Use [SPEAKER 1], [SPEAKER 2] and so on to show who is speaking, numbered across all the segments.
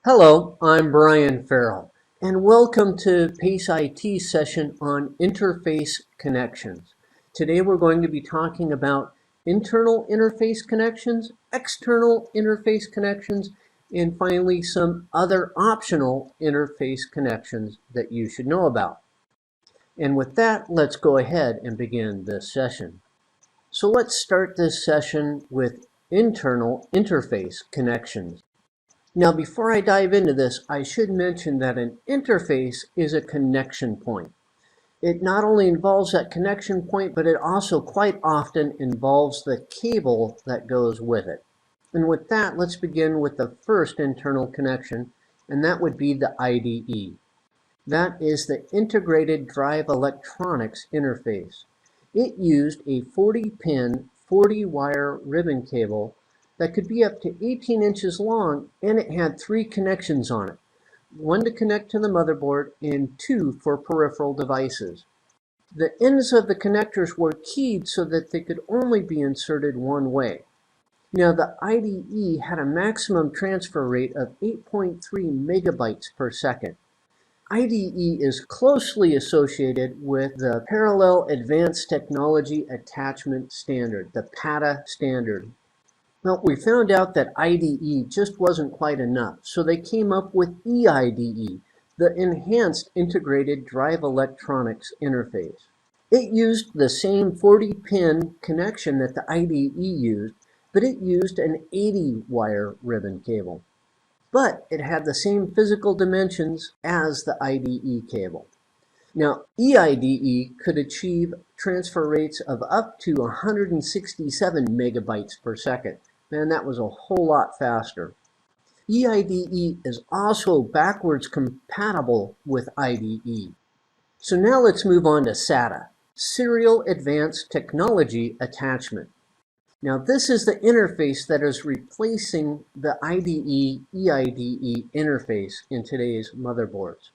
[SPEAKER 1] Hello, I'm Brian Farrell, and welcome to PACE IT session on interface connections. Today we're going to be talking about internal interface connections, external interface connections, and finally some other optional interface connections that you should know about. And with that, let's go ahead and begin this session. So let's start this session with internal interface connections. Now, before I dive into this, I should mention that an interface is a connection point. It not only involves that connection point, but it also quite often involves the cable that goes with it. And with that, let's begin with the first internal connection, and that would be the IDE. That is the Integrated Drive Electronics Interface. It used a 40-pin, 40-wire ribbon cable that could be up to 18 inches long, and it had 3 connections on it. 1 to connect to the motherboard and 2 for peripheral devices. The ends of the connectors were keyed so that they could only be inserted one way. Now the IDE had a maximum transfer rate of 8.3 megabytes per second. IDE is closely associated with the Parallel Advanced Technology Attachment Standard, the PATA standard. Well, we found out that IDE just wasn't quite enough, so they came up with EIDE, the Enhanced Integrated Drive Electronics Interface. It used the same 40-pin connection that the IDE used, but it used an 80-wire ribbon cable. But it had the same physical dimensions as the IDE cable. Now, EIDE could achieve transfer rates of up to 167 megabytes per second. Man, that was a whole lot faster. EIDE is also backwards compatible with IDE. So now let's move on to SATA, Serial Advanced Technology Attachment. Now this is the interface that is replacing the IDE, EIDE interface in today's motherboards.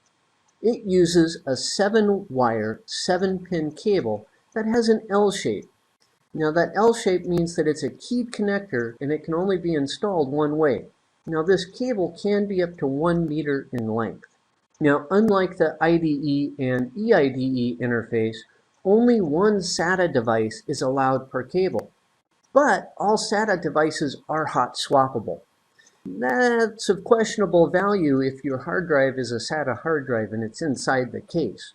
[SPEAKER 1] It uses a 7-wire, 7-pin cable that has an L shape. Now that L shape means that it's a keyed connector and it can only be installed one way. Now this cable can be up to 1 meter in length. Now unlike the IDE and EIDE interface, only one SATA device is allowed per cable. But all SATA devices are hot swappable. That's of questionable value if your hard drive is a SATA hard drive and it's inside the case.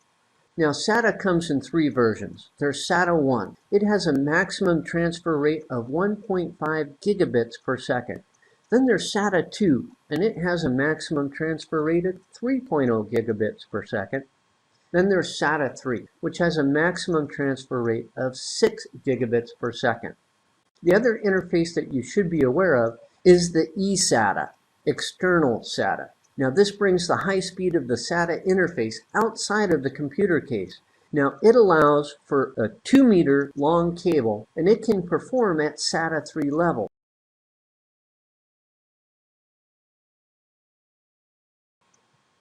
[SPEAKER 1] Now SATA comes in 3 versions. There's SATA 1. It has a maximum transfer rate of 1.5 gigabits per second. Then there's SATA 2, and it has a maximum transfer rate of 3.0 gigabits per second. Then there's SATA 3, which has a maximum transfer rate of 6 gigabits per second. The other interface that you should be aware of is the eSATA, external SATA. Now this brings the high speed of the SATA interface outside of the computer case. Now it allows for a 2-meter long cable, and it can perform at SATA 3 level.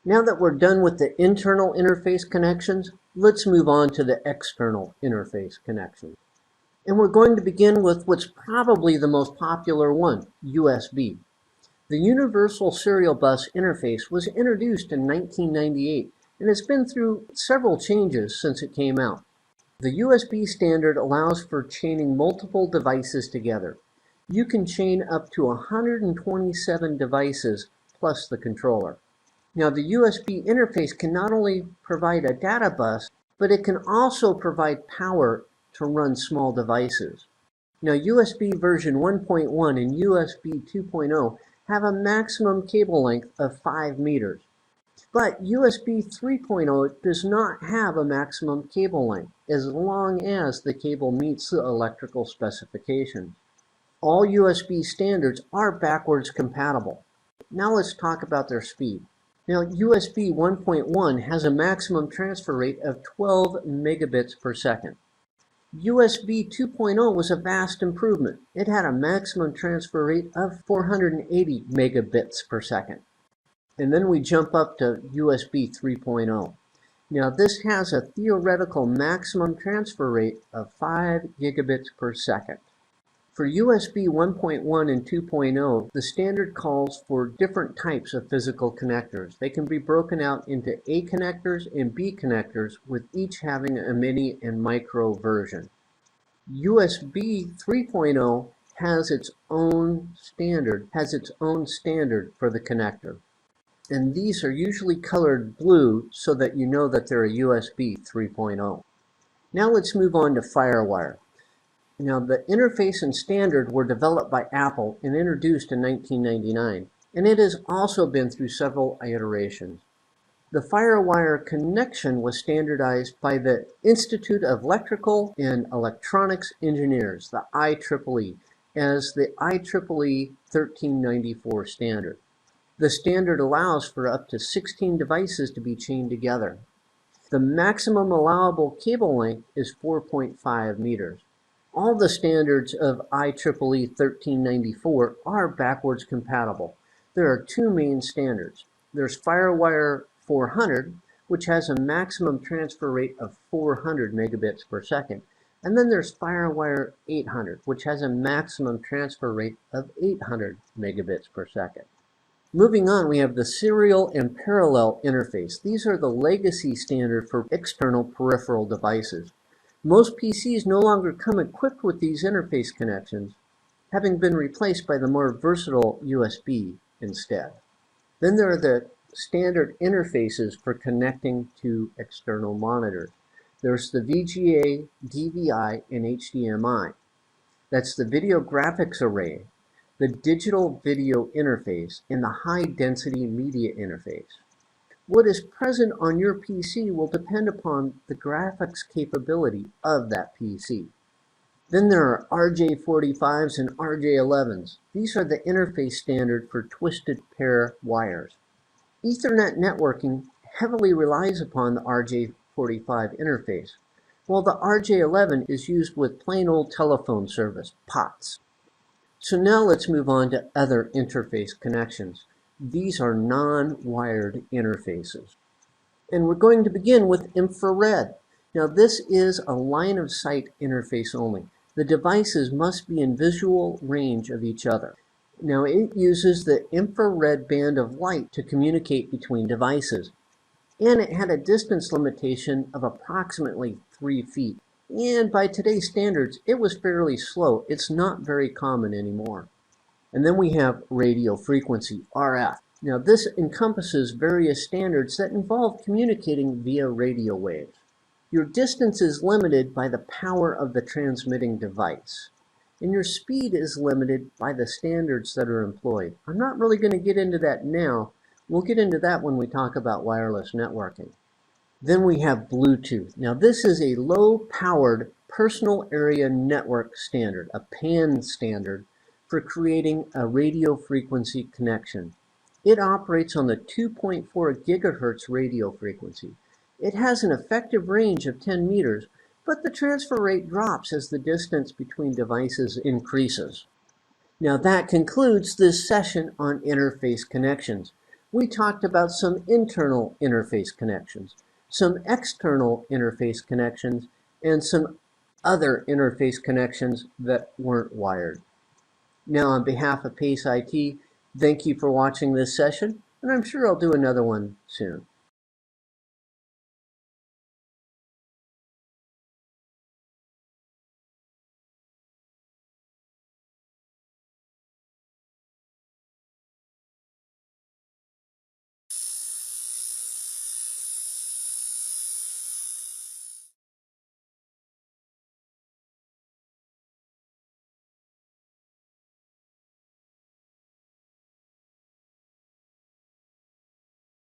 [SPEAKER 1] Now that we're done with the internal interface connections, let's move on to the external interface connections. And we're going to begin with what's probably the most popular one, USB. The Universal Serial Bus Interface was introduced in 1998 and has been through several changes since it came out. The USB standard allows for chaining multiple devices together. You can chain up to 127 devices plus the controller. Now the USB interface can not only provide a data bus, but it can also provide power to run small devices. Now USB version 1.1 and USB 2.0 have a maximum cable length of 5 meters. But USB 3.0 does not have a maximum cable length as long as the cable meets the electrical specifications. All USB standards are backwards compatible. Now let's talk about their speed. Now USB 1.1 has a maximum transfer rate of 12 megabits per second. USB 2.0 was a vast improvement. It had a maximum transfer rate of 480 megabits per second. And then we jump up to USB 3.0. Now this has a theoretical maximum transfer rate of 5 gigabits per second. For USB 1.1 and 2.0, the standard calls for different types of physical connectors. They can be broken out into A connectors and B connectors, with each having a mini and micro version. USB 3.0 has its own standard for the connector. And these are usually colored blue so that you know that they're a USB 3.0. Now let's move on to FireWire. Now, the interface and standard were developed by Apple and introduced in 1999, and it has also been through several iterations. The FireWire connection was standardized by the Institute of Electrical and Electronics Engineers, the IEEE, as the IEEE 1394 standard. The standard allows for up to 16 devices to be chained together. The maximum allowable cable length is 4.5 meters. All the standards of IEEE 1394 are backwards compatible. There are two main standards. There's FireWire 400, which has a maximum transfer rate of 400 megabits per second. And then there's FireWire 800, which has a maximum transfer rate of 800 megabits per second. Moving on, we have the serial and parallel interface. These are the legacy standard for external peripheral devices. Most PCs no longer come equipped with these interface connections, having been replaced by the more versatile USB instead. Then there are the standard interfaces for connecting to external monitors. There's the VGA, DVI, and HDMI. That's the video graphics array, the digital video interface, and the high-density media interface. What is present on your PC will depend upon the graphics capability of that PC. Then there are RJ45s and RJ11s. These are the interface standard for twisted pair wires. Ethernet networking heavily relies upon the RJ45 interface, while the RJ11 is used with plain old telephone service, POTS. So now let's move on to other interface connections. These are non-wired interfaces. And we're going to begin with infrared. Now this is a line of sight interface only. The devices must be in visual range of each other. Now it uses the infrared band of light to communicate between devices. And it had a distance limitation of approximately 3 feet. And by today's standards, it was fairly slow. It's not very common anymore. And then we have radio frequency, RF. Now this encompasses various standards that involve communicating via radio waves. Your distance is limited by the power of the transmitting device, and your speed is limited by the standards that are employed. I'm not really going to get into that now. We'll get into that when we talk about wireless networking. Then we have Bluetooth. Now this is a low-powered personal area network standard, a PAN standard, for creating a radio frequency connection. It operates on the 2.4 gigahertz radio frequency. It has an effective range of 10 meters, but the transfer rate drops as the distance between devices increases. Now that concludes this session on interface connections. We talked about some internal interface connections, some external interface connections, and some other interface connections that weren't wired. Now, on behalf of PACE IT, thank you for watching this session, and I'm sure I'll do another one soon.